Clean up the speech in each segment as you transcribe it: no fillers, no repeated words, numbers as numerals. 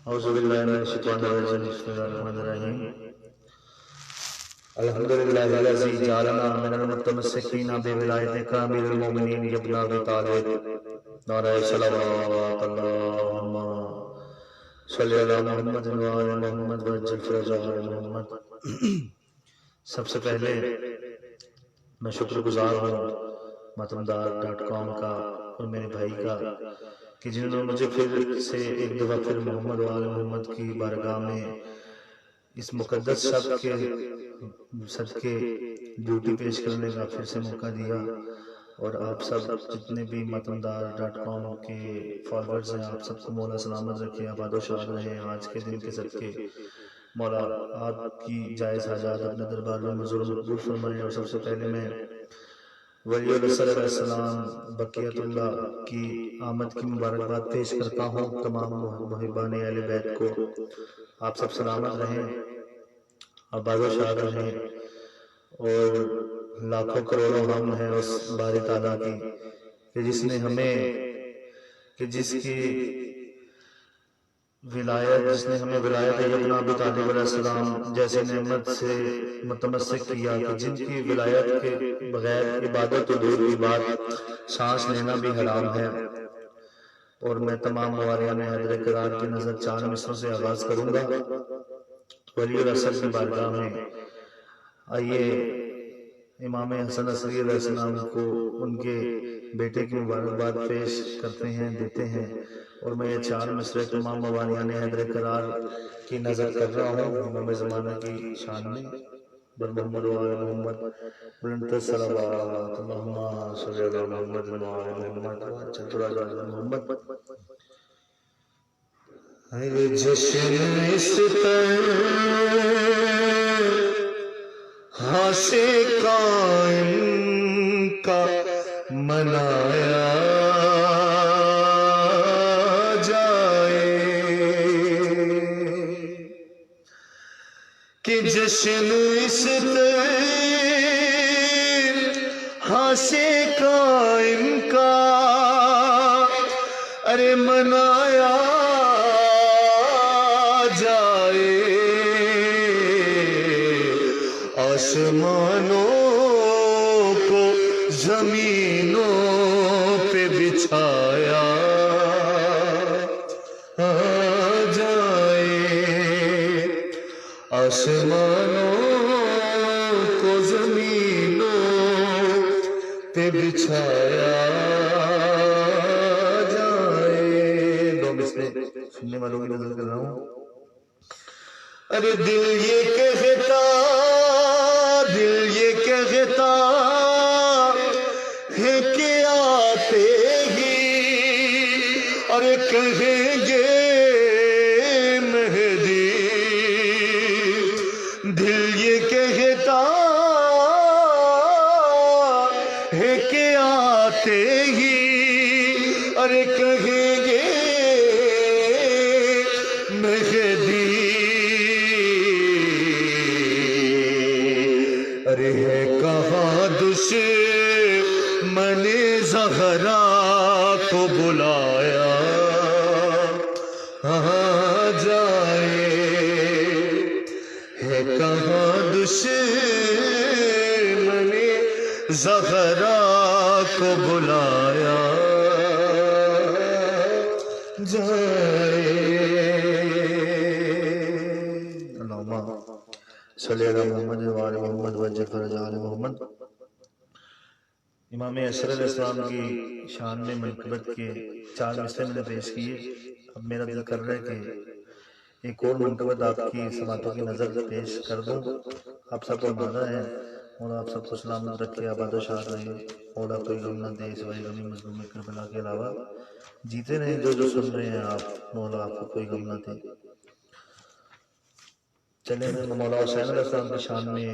أعوذ بالله من الشيطان الرجيم بسم الله الرحمن الرحيم الحمد لله الذي جعلنا من المتمسكين بولاية كامل المؤمنين يا ابن أبي طالب نعرہ صلوات اللهم صل على محمد وعلى محمد وعجل فرجہ علی محمد۔ سب سے پہلے میں شکر گزار ہوں ماتمدار.com کا اور میرے بھائی کا کہ جنہوں نے مجھے پھر سے ایک دفعہ پھر محمد وآل محمد کی بارگاہ میں اس مقدس شب کے صدقے ڈیوٹی پیش کرنے کا پھر سے موقع دیا، اور آپ سب جتنے بھی ماتمدار.com کے فالوورز ہیں آپ سب کو مولا سلامت رکھے، آباد و شاد رہے۔ آج کے دن کے صدقے مولا آپ کی جائز حاجات اپنے دربار میں منظور مقبول فرمائے۔ اور سب سے پہلے میں ولی اللہ صلی اللہ علیہ وسلم بقیت اللہ کی آمد کی مبارکباد پیش کرتا ہوں تمام محبان اہل بیت کو۔ آپ سب سلامت رہیں، آباد و شاد رہیں، اور لاکھوں کروڑوں ہم ہیں اس باری تعالیٰ کی کہ جس نے ہمیں جس کی ولایت ابن ابی طالب علیہ السلام جیسے نعمت سے متمسک کیا کہ جن کی ولایت کے بغیر عبادت و دور کی بات سانس لینا بھی حرام ہے۔ اور میں تمام مواریان حیدر کرار کی نظر چار مصروں سے آغاز کروں گا۔ ولی الاسر کی بارگاہ میں آئیے امام حسن عصری علیہ السلام کو ان کے بیٹے کی مبارکباد پیش کرتے ہیں، دیتے ہیں، اور میں یہ چار مصرے تمام مواریان حیدر کرار کی نظر کر رہا ہوں امام زمانہ کی شان میں۔ بر محمد وآل محمد بلند صلوات اللہم صلی علی محمد وآل محمد وعجل فرجہ علی محمد۔ جشن اس طرح سے قائم کا منایا جائے کہ جشن اس طرح سے قائم کا ارے منایا جائے، آسمانوں کو زمینوں پہ بچھایا جائے، آسمانوں کو زمینوں پہ بچھایا جائے۔ دو مثلیں سننے والوں کی نظر کر رہا ہوں۔ ارے دل یہ کہتا ہے کہ آتے ہی اور کہیں گے مہدی، دل یہ کہتا ہے کہ آتے ہی اور کہیں گے مہدی، ارے ہے کہاں دشمن زہرا کو بلایا جائے، ہے کہاں دشمن زہرا کو بلایا جائے۔ اللہم صلی علی محمد وعلی محمد وعجل فرجہ علی محمد۔ امام عصر علیہ السلام کی شان میں منقبت کے چار مصرے میں نے پیش کیے۔ اب میرا دل کر رہا ہے کہ ایک اور منقبت آپ کی سماعتوں کی نظر پیش کر دوں۔ آپ سب کو مانا ہے، اور آپ سب کو سلامت رکھے، آباد و شاد رہے، مولا کوئی غم نہ دے سوائے غم مظلوم کربلا کے علاوہ، جیتے رہیں جو سن رہے ہیں آپ، مولا آپ کو کوئی غم نہ دے۔ چلیں میں مولا حسین علیہ السلام کی شان میں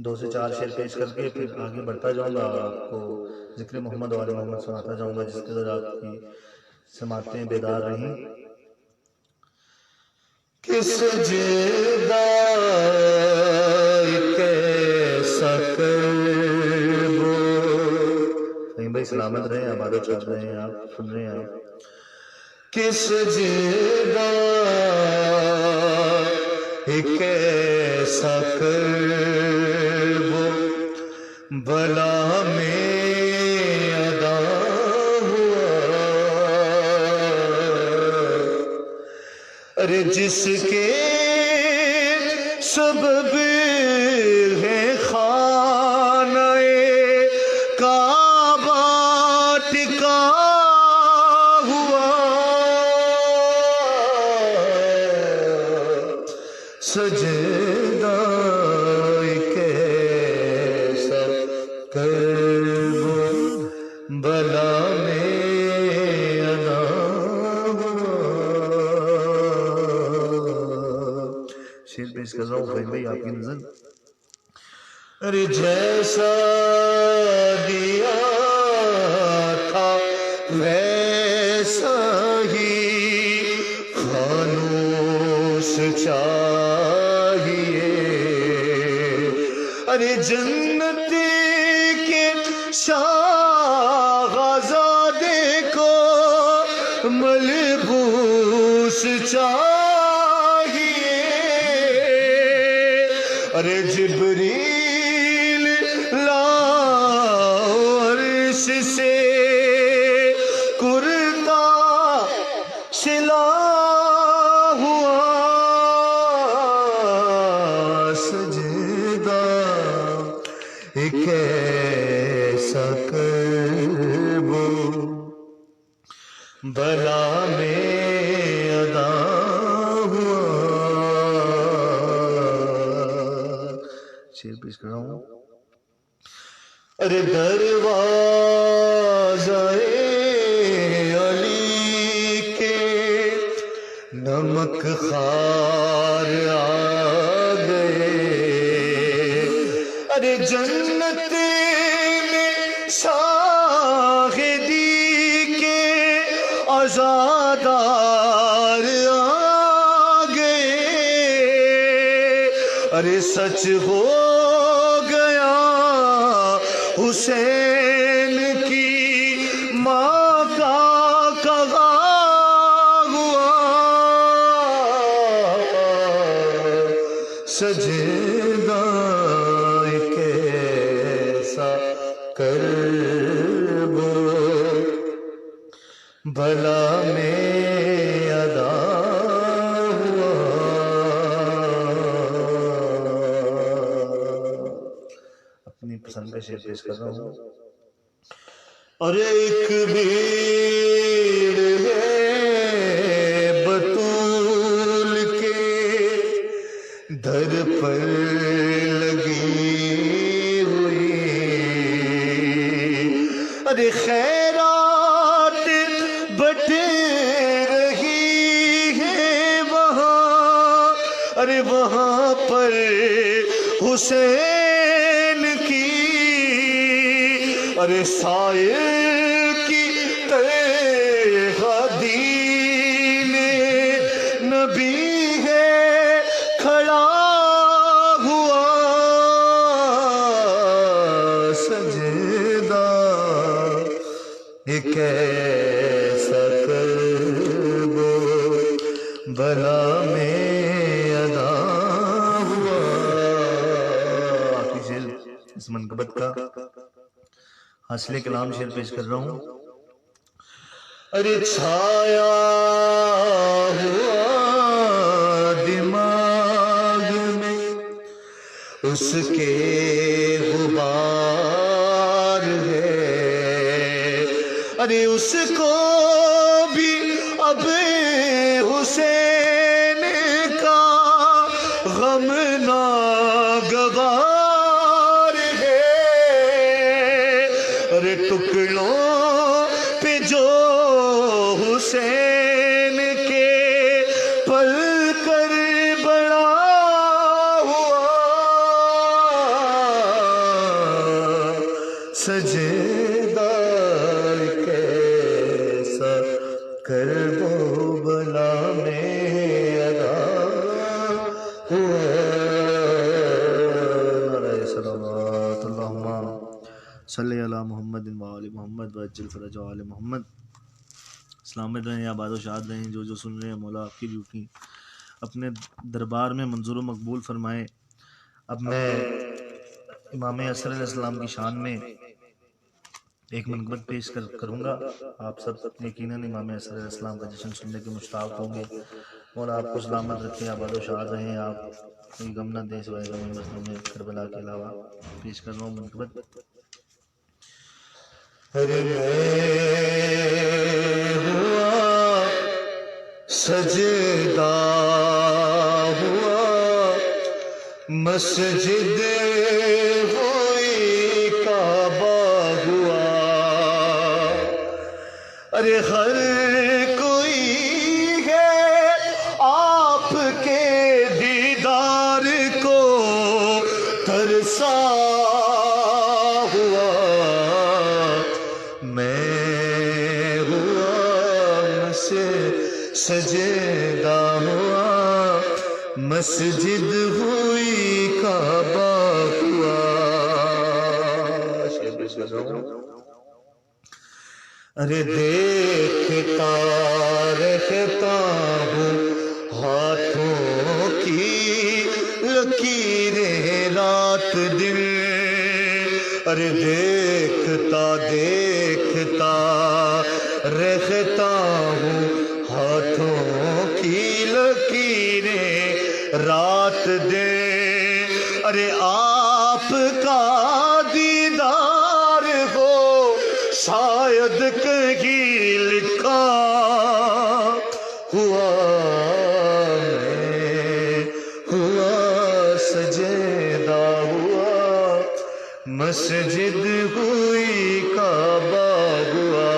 2 سے 4 شعر پیش کر کے پھر آگے بڑھتا جاؤں گا، آپ کو ذکر محمد وآل محمد سناتا جاؤں گا جس کے ذرا آپ کی سماعتیں بیدار رہیں۔ کس جدائی کیسا کربو، بھائی سلامت رہیں، آباد و شاد رہیں، آپ سن رہے ہیں آپ کہ سجدہ ایک ایسا کر وہ بلا میں ادا ہوا، ارے جس کے سبب ہے خانہ کعبہ ٹکا ہوا، سجدہ ایک ایسا کر وہ بلا میں ادا ہوا۔ شیر پیش کر رہا ہوں فہیم بھائی آپ کی نظر۔ ارے جیسا دیا تھا ویسا ہی فانوس چاہیے، ارے جنت کے شاہزادے کو ملبوس چاہیے، ارے جبریل لاؤ عرش سے کرتا سلا ہوا، سجدہ ایک ایسا کر وہ بلا میں ادا ہوا۔ شیر پیش کر رہا ہوں۔ ارے دروازہ علی کے نمک خار آ گئے، ارے جنت میں شاہدی کے عزادار آ گئے، ارے سچ ہو گیا حسین کی ماں کا کہا ہوا، سجدہ ایک ایسا کر وہ بلا میں ادا ہوا۔ اپنی پسند کا شعر پیش کر رہا ہوں۔ اور ایک بھیڑ ہے بطول کے در پر لگی ہوئی، ارے خیرات بٹ رہی ہے وہاں، ارے وہاں پر حسین کی، ارے سائر کی تیغ دین نبی ہے کھڑا ہوا، سجدہ ایک ایسا کر وہ بلا میں ادا ہوا۔ آخری شعر اس منقبت کا حاصل کلام شعر پیش کر رہا ہوں۔ ارے چھایا ہوا دماغ میں اس کے غبار ہے، ارے اس کو بھی اب حسین کا غم ناگوار ہے، ارے ٹکڑوں پہ جو حسین کے پل کر بڑا ہوا، سجدہ کیسا کر وہ بلا میں ادا ہوا۔ صلوات اللہم صلی علی محمد و آل محمد وعجل فرج آل محمد۔ سلامت رہیں، آباد و شاد رہیں۔ جو سن رہے ہیں مولا آپ کی ڈیوٹی اپنے دربار میں منظور و مقبول فرمائے۔ اب میں امام اثر علیہ السلام کی شان میں ایک منقبت پیش کروں گا۔ آپ سب یقیناً امام اثر علیہ السلام کا جشن سننے کے مشتاق ہوں گے۔ مولا آپ کو سلامت رکھیں، آباد و شاد رہیں، آپ کوئی غم نہ دے سوائے غم مظلوم کربلا کے علاوہ۔ پیش کر رہا ہوں منقبت۔ ارے میں ہوا سجدہ ہوا مسجد ہوئی کعبہ ہوا، ارے ہر کوئی ہے آپ کے دیدار کو ترسا ہوا، میں ہوا سجدہ ہوا مسجد ہوئی کعبہ ہوا۔ ارے دیکھتا رہتا ہوں ہاتھوں کی لکیریں رات دن، ارے دیکھتا دیکھتا رہتا ہوں ہاتھوں کی لکیریں رات دن، ارے آپ کا دیدار ہو شاید کہیں لکھا ہوا، میں ہوا سجدہ ہوا مسجد ہوئی کعبہ ہوا۔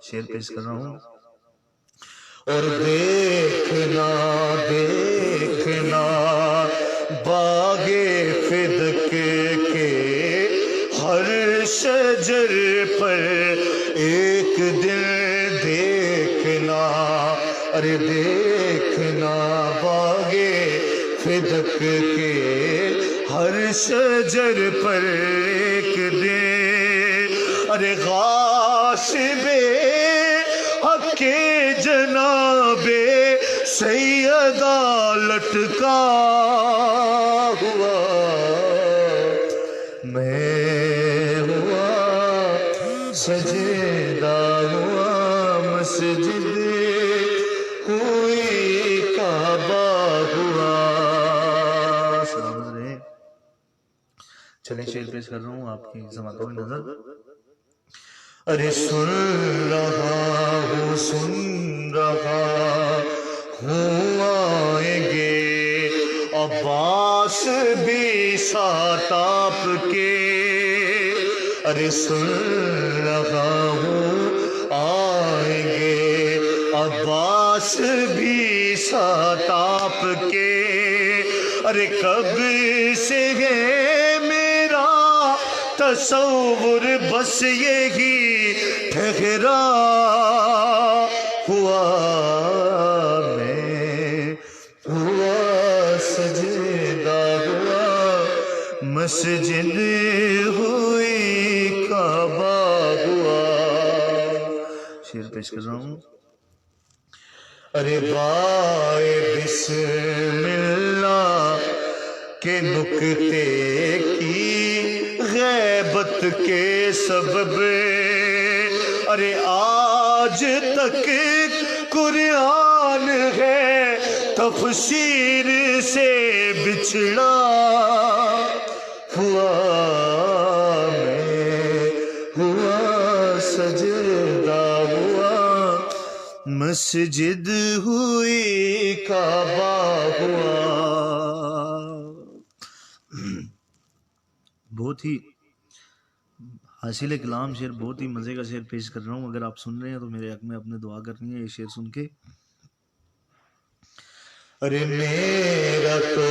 شعر پیش کر رہا ہوں۔ اور دیکھنا دیکھنا باغ فدق کے ہر شجر پر ایک دن دیکھنا، ارے دیکھنا باغ فدق کے ہر شجر پر ایک دن، ارے غاصب حق کے جناب سیدہ لٹکا ہوا، میں ہوا سجدہ ہوا مسجد ہوئی کعبہ ہوا۔ سلامت رہے۔ چلیں شعر پیش کر رہا ہوں آپ کی سماعتوں میں نظر۔ ارے سن رہا ہوں آئیں گے عباس بھی ساتھ آپ کے، ارے سن رہا ہوں آئیں گے عباس بھی ساتھ آپ کے، ارے کب سے ہے میرا تصور بس یہی ٹھہرا ہوا، میں ہوا سجدہ ہوا مسجد ہوئی کعبہ ہوا۔ شعر پیش کر رہا ہوں۔ ارے بائے بسم اللہ کے نکتے کی غیبت کے سبب، ارے آج تک قرآن ہے تفسیر سے بچھڑا ہوا، میں ہوا سجدہ ہوا مسجد ہوئی کعبہ ہوا۔ بہت ہی حاصل کلام شعر، بہت ہی مزے کا شعر پیش کر رہا ہوں۔ اگر آپ سن رہے ہیں تو میرے حق میں آپ نے دعا کرنی ہے یہ شعر سن کے۔ ارے میرا تو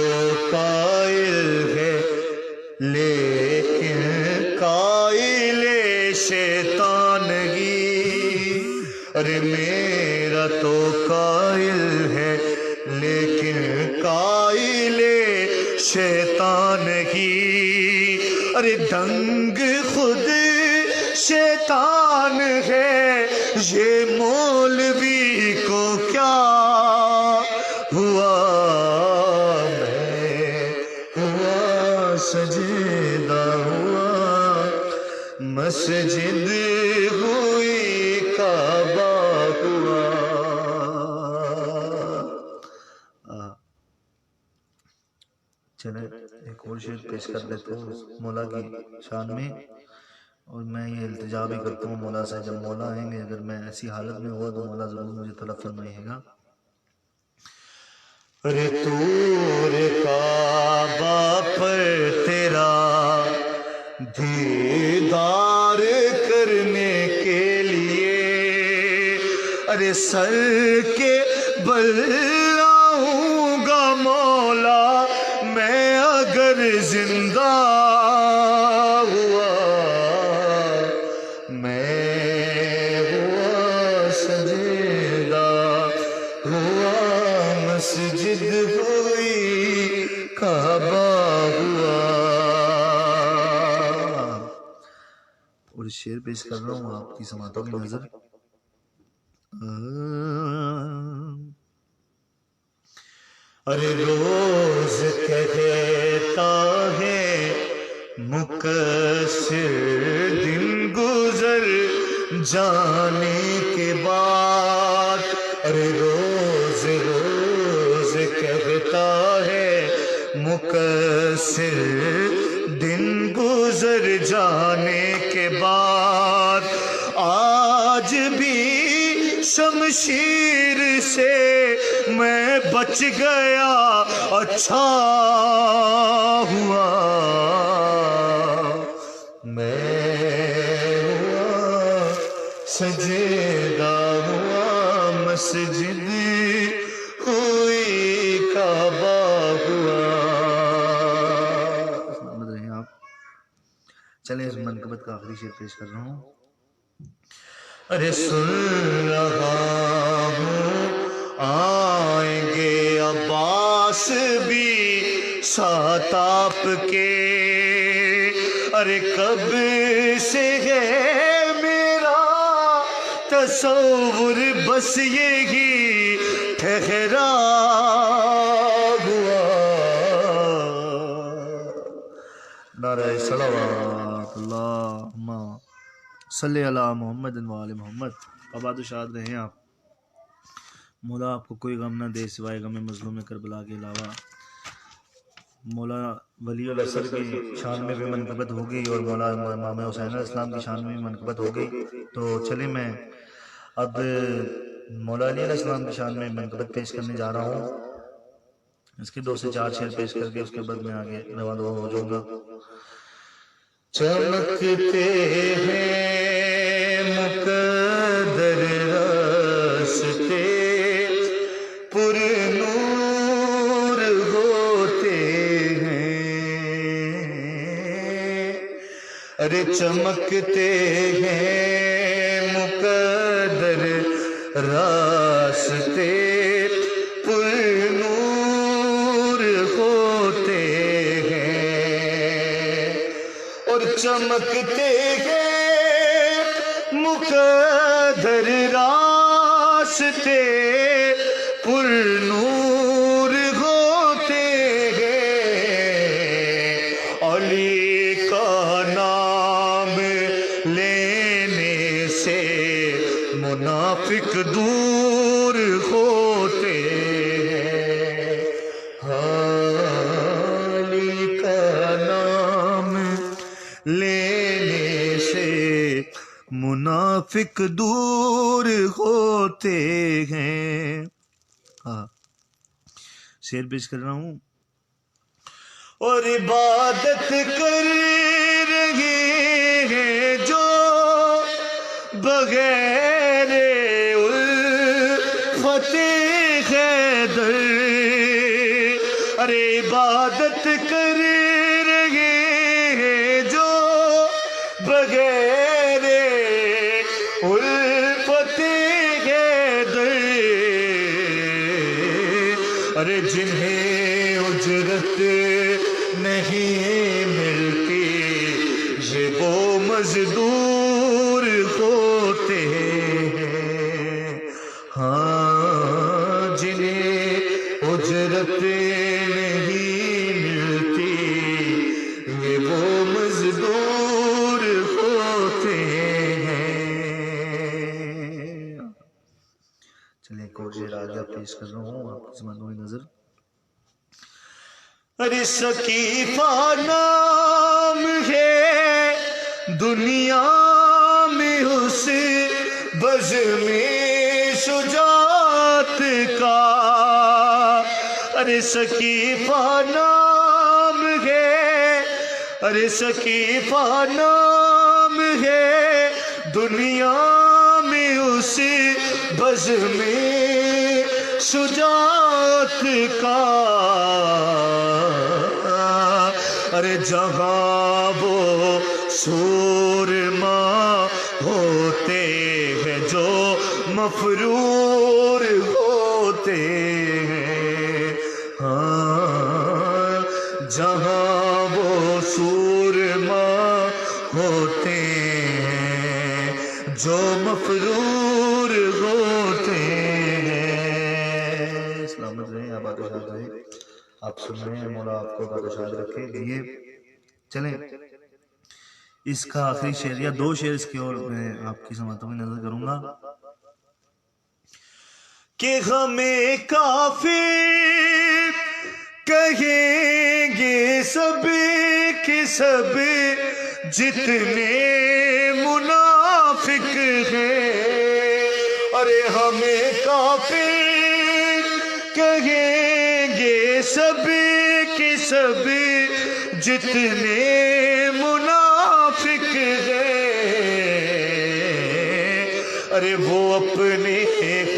قائل ہے لیکن قائل شیطانگی، ارے میرا تو قائل ہے لیکن قائل شیطانگی، ارے دنگ خود شیطان ہے یہ مولوی کو کیا ہوا، میں ہوا سجدہ ہوا مسجد ہوئی کعبہ ہوا۔ چلے ایک اور شعر پیش کر دیتے ہوں مولا کی شان میں، اور میں یہ التجا بھی کرتا ہوں مولا سے، جب مولا آئیں گے اگر میں ایسی حالت میں ہوا تو مولا ضرور مجھے طلب فرمائیے گا۔ ارے طور کعبہ پر تیرا دیدار کرنے کے لیے، ارے سر کے بل آؤں گا مولا میں اگر زندہ ہوا، میں ہوا سجدہ ہوا مسجد ہوئی کعبہ ہوا۔ اور شعر پیش کر رہا ہوں آپ کی سماعتوں کی نظر۔ ارے روز کہتا ہے مقصر دن گزر جانے کے بعد، ارے روز روز کہتا ہے مقصر دن گزر جانے کے بعد، آج بھی شمشیر سے میں بچ گیا اچھا ہوا، میں ہوا سجدہ ہوا مسجد ہوئی کعبہ ہوا۔ سلامت رہیں آپ۔ چلیں اس منقبت کا آخری شعر پیش کر رہا ہوں۔ ارے سن رہا ہوں آئیں گے عباس بھی ساتھ آپ کے، ارے کب سے ہے میرا تصور بس یہی ٹھہرا ہوا، نعرہ صلوات اللہم صلی علی محمد و آل محمد۔ آباد و شاد رہیں آپ۔ مولا آپ کو کوئی غم نہ دے سوائے غم مظلوم کربلا کے علاوہ۔ مولا ولی العصر کی شان میں بھی منقبت ہو گئی اور مولا امام حسین علیہ السلام کی شان میں بھی منقبت ہو گئی، تو چلیں میں اب مولا علی علیہ السلام کی شان میں منقبت پیش کرنے جا رہا ہوں۔ اس کے 2 سے 4 شعر پیش کر کے اس کے بعد میں آگے رواں دعا ہو جاؤں گا۔ چمکتے ہیں مقدر راستے پر نور ہوتے ہیں، ارے چمکتے ہیں مقدر راستے پر نور ہوتے ہیں، اور چمکتے ہیں مقدر راستے پر نور ہوتے ہیں، علی کا نام لینے سے منافق دور ہوتے ہیں، علی کا نام لینے سے منافق دور ہوتے ہیں۔ شعر پیش کر رہا ہوں۔ اور عبادت کر رہے ہیں جو بغیر الفت حیدر، ارے عبادت کر رہے ہیں جو بغیر الفت حیدر، ارے جنہیں اجرت نہیں ملتی یہ وہ مزدور ہاں جنہیں اجرت نہیں ملتی یہ وہ مزدور ہوتے ہیں. چلیں ایک اور شعر آگے پیش کر رہا ہوں آپ کی سمجھوں کی نظر. ارے سکیفہ نام ہے دنیا میں اس بزم شجاعت کا. ارے سکیفہ نام ہے ارے سکیفہ نام ہے دنیا میں اس بزم شجاعت کا. ارے جہاں وہ سورما ہوتے ہیں جو مفرور ہوتے ہیں. ہاں جہاں وہ سورما ہوتے ہیں جو مفرور ہوتے ہیں. سلامت رہیں آپ بادشاہ رہیں آپ سن رہے ہیں مولا آپ کو بادشاہ رکھے. یہ چلیں اس کا آخری شعر یا دو شعر اس کی اور میں آپ کی سماعتوں میں نظر کروں گا کہ ہمیں کافر کہیں گے سب کے سب جتنے منافق ہیں. ارے ہمیں کافر کہیں گے سب کے سب جتنے منافق ہیں. ارے وہ اپنے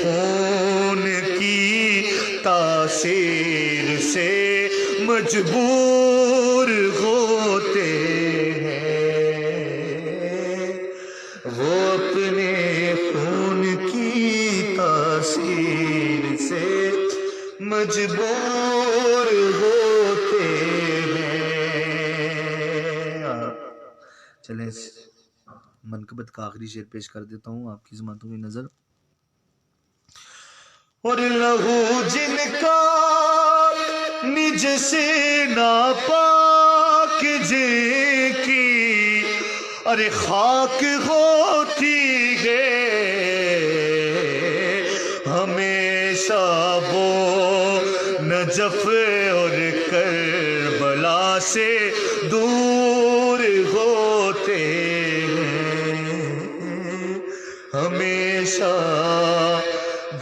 خون کی تاثیر سے مجبور ہوتے ہیں. وہ اپنے خون کی تاثیر سے مجبور ہوتے ہیں. چلیں منقبت کا آخری شعر پیش کر دیتا ہوں آپ کی سماعتوں کی نظر. اور لہو جن کا نج سے ناپاک جن کی ارے خاک ہوتی ہے ہمیشہ وہ نجف اور کربلا سے دور ہوتے ہیں. ہمیشہ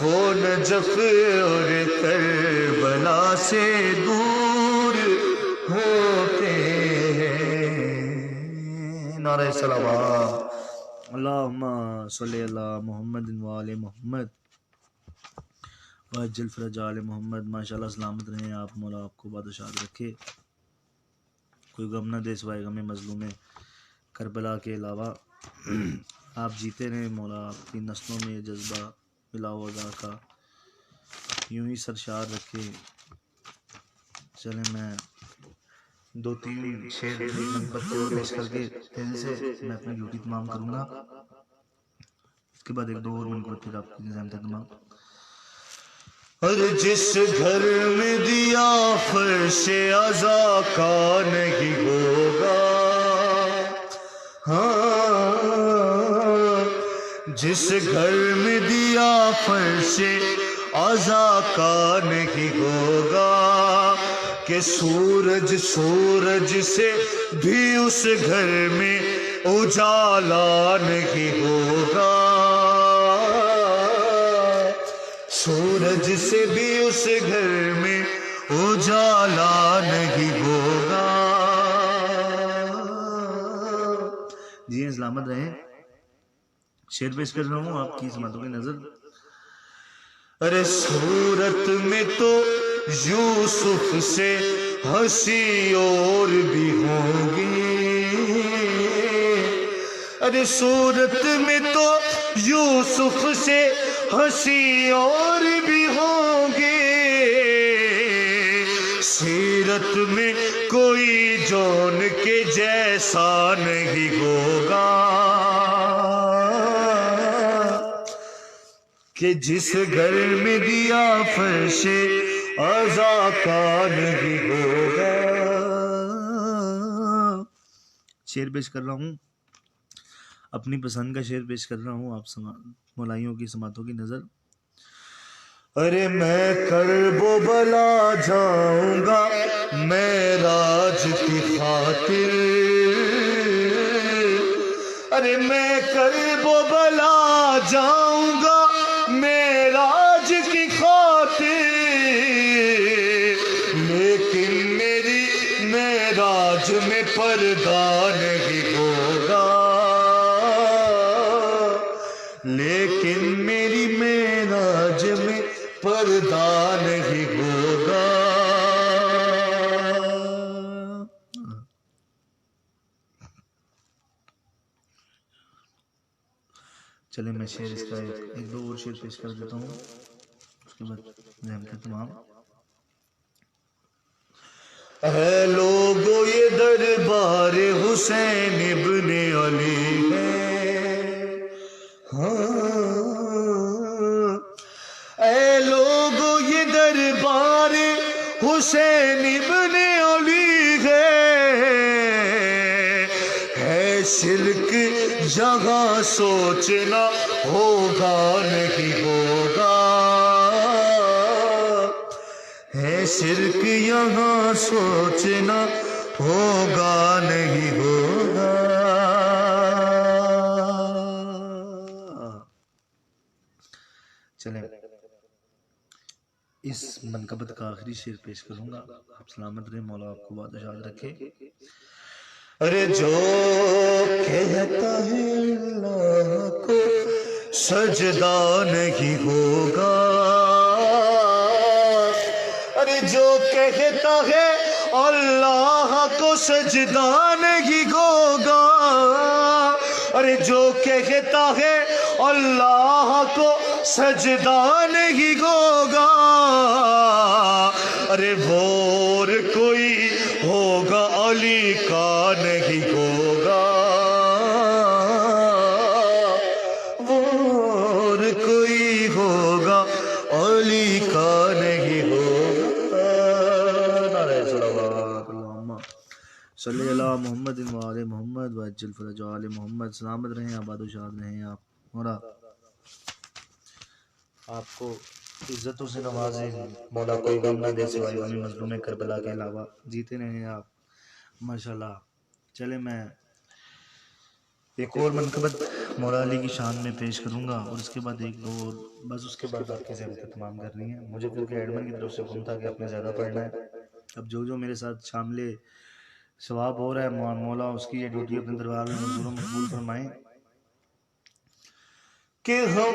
وہ نجف اور کربلا سے دور ہوتے ہیں. نعرہ صلوات اللہم صلی اللہ محمد وآل محمد وعجل فرج آل محمد. ماشاءاللہ سلامت رہیں آپ مولا آپ کو بادشاہ رکھے. کوئی غم نہ دے سوائے غم مظلوم کربلا کے علاوہ. آپ جیتے رہیں مولا آپ کی نسلوں میں یہ جذبہ بلا وضع کا یوں ہی سرشار رکھے. چلیں میں دو تین شعر منقبت کو پیش کر کے تیزی سے میں اپنی ڈیوٹی تمام کروں گا. اس کے بعد ایک دو اور منقبت پھر آپ کی نظام تمام. اور جس گھر میں دیا فرش عزا کا نہیں ہوگا. ہاں جس گھر میں دیا فرش عزا کا نہیں ہوگا کہ سورج سے بھی اس گھر میں اجالا نہیں ہوگا. سورج سے بھی اس گھر میں اجالا نہیں ہوگا. جی سلامت رہیں. شعر پیش کر رہا ہوں آپ کی سماعتوں کی نظر. ارے صورت میں تو یوسف سے ہنسی اور بھی ہوں گی. ارے صورت میں تو یوسف سے ہنسی اور بھی ہوں گے. سیرت میں کوئی جون کے جیسا نہیں ہوگا کہ جس گھر میں دیا فرش عزا کا نہیں ہوگا. شعر پیش کر رہا ہوں، اپنی پسند کا شعر پیش کر رہا ہوں، آپ مولائیوں کی سماعتوں کی نظر. ارے میں کرب و بلا جاؤں گا معراج کی خاطر، ارے میں کرب و بلا جاؤں گا معراج کی خاطر، لیکن میری معراج میں پردہ نہیں ہوگا، لیکن میری معراج میں پردہ نہیں ہوگا. چلیں میں شعر اس کا ایک دو اور شعر پیش کر دیتا ہوں، اس کے بعد ذہن کا تمام. اے لوگو یہ دربار حسین ابن علی ہے، اے لوگو یہ دربار حسین ابن علی ہے شرک جہاں سوچنا ہوگا نہیں ہوگا، ہے شرک یہاں سوچنا ہوگا نہیں ہوگا. چلیں اس منقبت کا آخری شعر پیش کروں گا. آپ سلامت رہے، مولا آپ کو بادشاہ رکھے. ارے جو کہتا ہے اللہ کو سجدہ نہیں ہوگا، ارے جو کہتا ہے اللہ کو سجدہ نہیں ہوگا، ارے جو کہتا ہے اللہ کو سجدہ نہیں ہوگا، ارے اور کوئی ہوگا علی کا نہیں ہوگا، اور کوئی ہوگا علی کا نہیں ہوگا. نعرہ صلوات اللہم صلی علی محمد و آل محمد وعجل فرج آل محمد. سلامت رہیں، آباد و شاد رہیں. آپ مولا آپ کو عزتوں سے نوازے، مولا کوئی غم نہ دے سوائے غم مظلوم کربلا کے علاوہ. جیتے رہیں آپ ماشاءاللہ. چلے میں ایک اور منقبت مولا علی کی شان میں پیش کروں گا، اور اس کے بعد ایک دو اور، بس اس کے بعد آپ کی ذہن تمام کرنی ہے. مجھے کیونکہ ایڈمن کی طرف سے حکم تھا کہ اپنے زیادہ پڑھنا ہے. اب جو میرے ساتھ شامل ثواب ہو رہا ہے، مولا اس کی یہ ڈیوٹی اپنے دربار میں منظور و مقبول فرمائیں. کہ ہم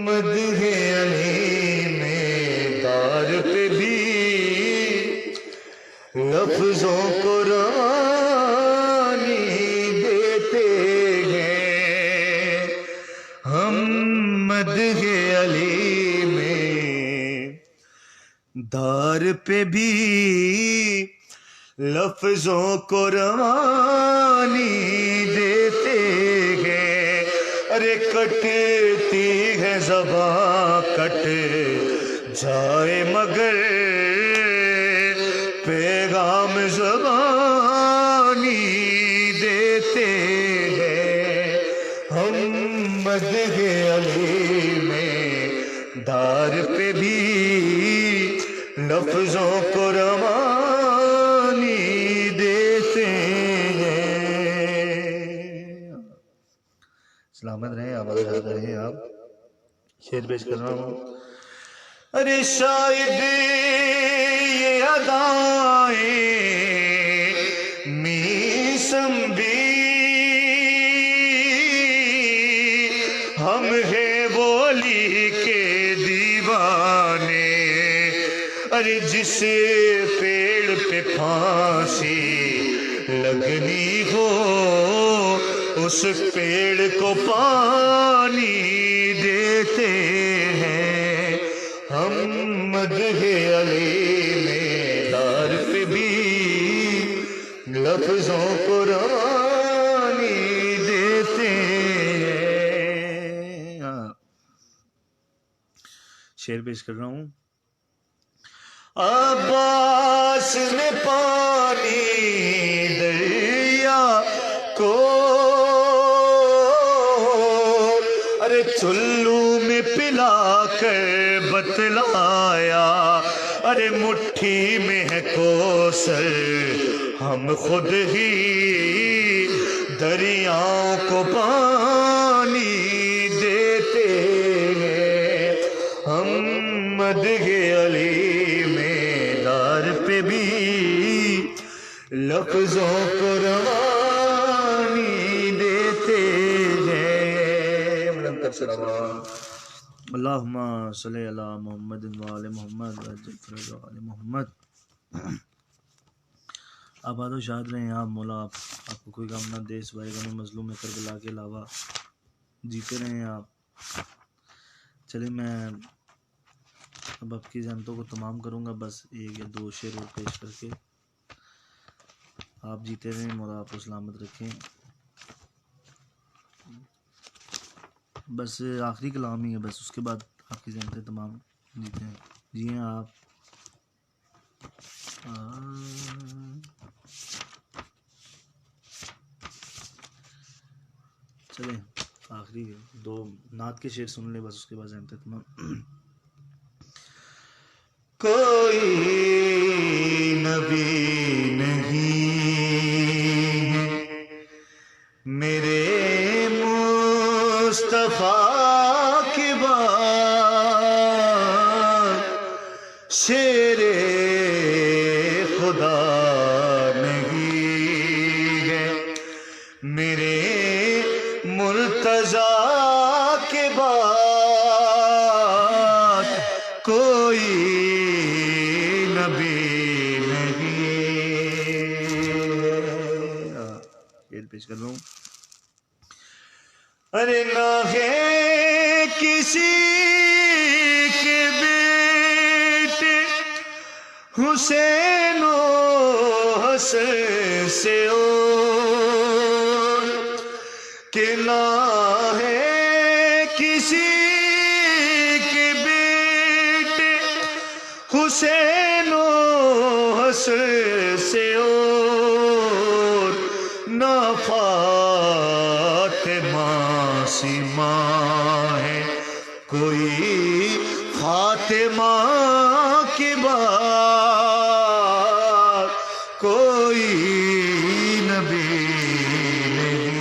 مدح علی میں دار پہ بھی لفظوں کو رانی دیتے ہیں، ہم مدح علی میں دار پہ بھی لفظوں کو روانی دیتے ہیں. ارے کٹتی ہے زباں کٹ جائے مگر پیغام زبانی دیتے ہیں، ہم مدح علی میں دار پہ بھی لفظوں کو روانی دیتے ہیں. سلامت رہیں، آباد آباد رہیں. آپ شعر پیش کر رہا ہوں. ارے شاید یہ ادائیں میسم بھی ہم ہیں بولی کے دیوانے، ارے جس پیڑ پہ پھانسی لگنی ہو اس پیڑ کو پانی دیتے ہیں، ہم مدح علی میں دار پہ بھی لفظوں کو روانی دیتے ہیں. شعر پیش کر رہا ہوں. عباس نے پانی دریا کو ارے چلو میں پلا کر بتلایا، ارے مٹھی میں ہے کوثر ہم خود ہی دریاؤں کو پانی دیتے ہیں. ہم مدح علی میں دار پہ بھی لفظوں کو روانی دیتے ہیں. ملنکر سلام. اللہم صلی علی محمد وآل محمد وعجل فرج آل محمد. آباد و شاد رہیں آپ. مولا آپ کو کوئی غم نہ دے سوائے غم مظلوم کربلا کے علاوہ. جیتے رہیں آپ. چلیں میں اب آپ کی زحمتوں کو تمام کروں گا، بس ایک یا دو شعر اور پیش کر کے. آپ جیتے رہیں، مولا آپ کو سلامت رکھیں. بس آخری کلام ہی ہے، بس اس کے بعد آپ کی زحمتیں تمام جیتے ہیں. جی ہیں آپ. چلیں آخری دو نعت کے شعر سن لیں، بس اس کے بعد زحمتیں تمام. کوئی نبی نہیں ہے میرے مصطفیٰ کے بعد، شیر خدا نہیں ہے میرے مرتضیٰ کے بعد، کوئی نبی نہیں. شعر پیش کر رہا ہوں. ارے نہ ہے کسی کے بیٹے حسین و حسن سے اور، کہ نہ ہے کسی کے بیٹے حسین و حسن سے اور، نہ فاطمہ سیما ہے کوئی فاطمہ کے بعد، کوئی نبی نہیں.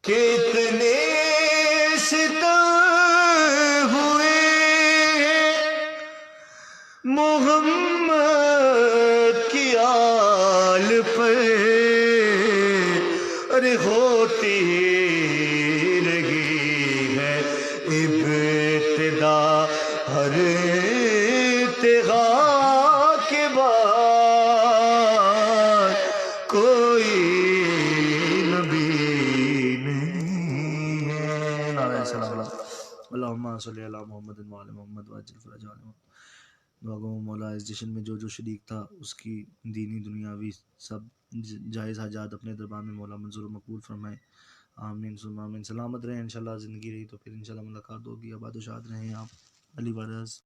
کتنے ستم ہوئے محمد کی آل پر، ارے ہوتی رہی ہے ابتدا ہر ارتقاء کے بعد، کوئی نبی نہیں ہے. نعرہ سلام. اللہم صلی علی محمد وآل محمد وعجل فرج آل محمد. دعا گو مولا اس جشن میں جو جو شریک تھا اس کی دینی دنیاوی سب جائز حاجات اپنے دربار میں مولا منظور و مقبول فرمائے. آمین ثم آمین. سلامت رہیں. انشاءاللہ زندگی رہی تو پھر انشاءاللہ ملاقات ہوگی. آباد و شاد رہیں آپ. علی وارث.